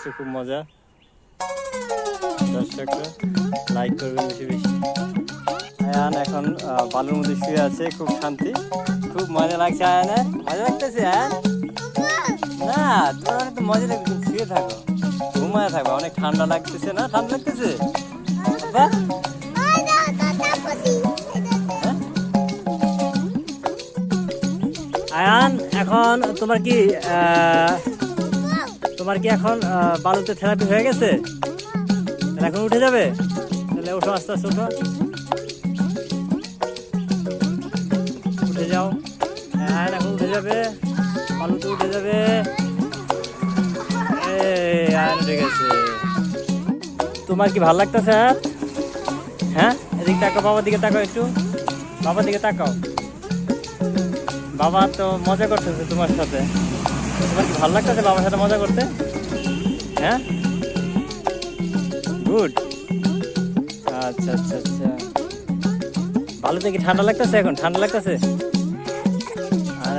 লাগতেছে, খুব মজা। দর্শকরা লাইক করবেন বেশি বেশি। আয়ান এখন বালুর মধ্যে শুয়ে আছে, খুব শান্তি, খুব মজা লাগছে। আয়ানের মজা লাগতেছে? আয়ান না, তোমার অনেক মজা লাগবে, তুমি শুয়ে থাকো, ঘুমায় থাকো, অনেক ঠান্ডা লাগতেছে না? ঠান্ডা লাগতেছে? আয়ান এখন তোমার কি এখন বালুতে থেরাপি হয়ে গেছে? এখন উঠে যাবে? তাহলে ওঠো, আস্তে আস্তে ওঠো, উঠে যাও। হ্যাঁ এখন উঠে যাবে, বালুতে উঠে যাবে। আয়ান উঠে গেছে। তোমার কি ভালো লাগতেছে? হ্যাঁ, এদিকে তাকাও, বাবার দিকে তাকাও, একটু বাবার দিকে তাকাও। বাবা তো মজা করতেছে তোমার সাথে। তোমার কি ভালো লাগতেছে বাবার সাথে মজা করতে? হ্যাঁ, গুড। আচ্ছা আচ্ছা আচ্ছা, বালুতে কি ঠান্ডা লাগতেছে? এখন ঠান্ডা লাগতেছে? আর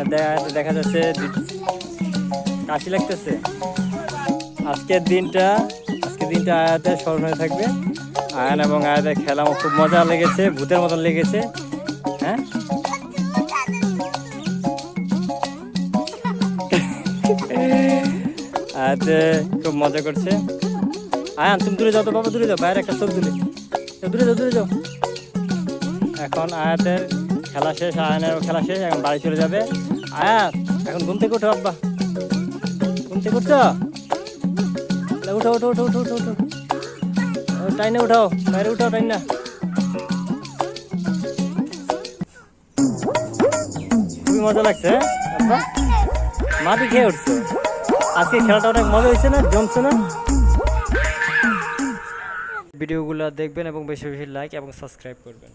দেখা যাচ্ছে কাশি লাগতেছে। আজকের দিনটা আয়াতের স্মরণ হয়ে থাকবে। আয়ান এবং আয়াতের খেলা আমার খুব মজা লেগেছে, ভূতের মতন লেগেছে। হ্যাঁ, আয়াতে খুব মজা করছে। আয়ান তুমি দূরে যাও তো বাবা, দূরে যাও, বাইরে একটা চোখ দূরে দূরে যাও। এখন আয়াতের খেলা শেষ, আয়ানের খেলা শেষ, এখন বাড়ি চলে যাবে। আয়াত এখন ঘুম থেকে উঠো, আব্বা ঘুম থেকে উঠছো? উঠো উঠো উঠো উঠো উঠো উঠো, টাইনে উঠাও, বাইরে উঠাও টাইনা। খুবই মজা লাগছে আব্বা, মাটি খেয়ে উঠছো। আজকে খেলাটা অনেক মজা হয়েছে না, জমছে না? ভিডিওগুলো দেখবেন এবং বেশি বেশি লাইক এবং সাবস্ক্রাইব করবেন।